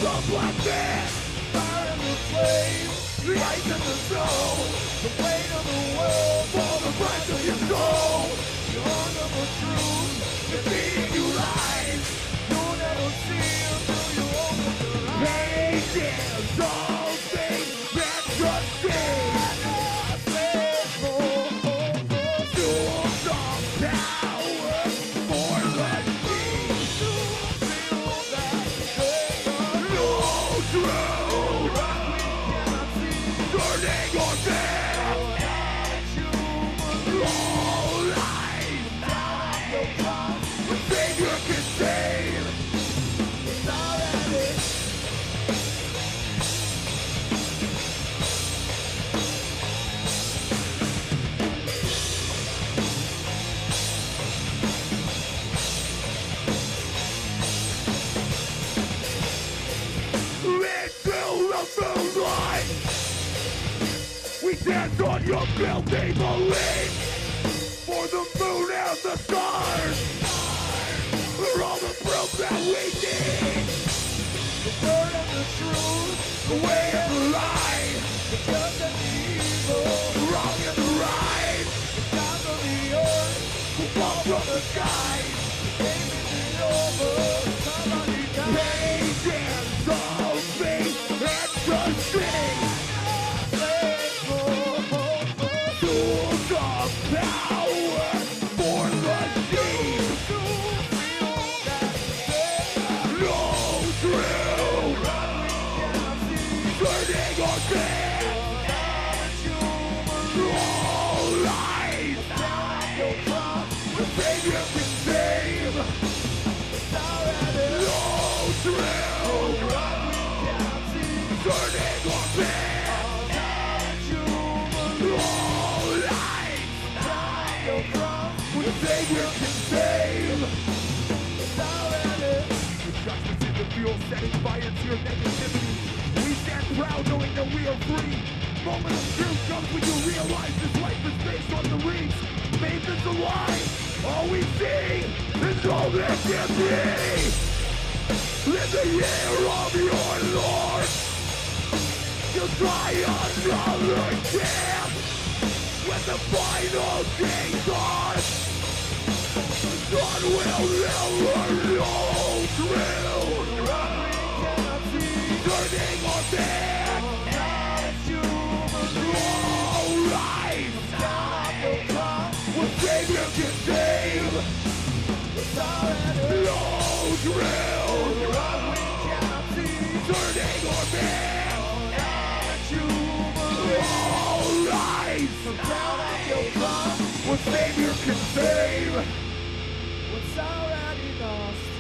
the black man, fire and the flame, the ice and the snow, the weight of the world for the price of your soul. The horn of the truth, defeating you lies. You'll never see until you open your eyes. Hate is all things that just see. Tools of power for the king. No truth, turning on them. All lies, the Savior can save. It's already. Into the moonlight, we dance on your filthy belief. For the moon and the stars are all the proof that we need. The word and the truth, the way and the lie, the good and the evil, the wrong and the right. The gods of the earth will fall from the sky. The game isn't over, somebody died. Pages of faith and trusting. Tools of power for the sheep. No truth, turning on them. All lies, the Savior can save. No truth, turning on them. All lies, the Savior can save. The judgment's in the fuel, setting fire to your negativity. We stand proud knowing that we are free. Moment of truth comes when you realize this life is based on the reach. Faith is the lie. All we see is all that can be. In the year of your Lord, you'll try another chance. When the final king's on, God will never know truth. Turning on them. All right, what Savior can save. No truth, turning on them. All right, what Savior can save. What's already lost.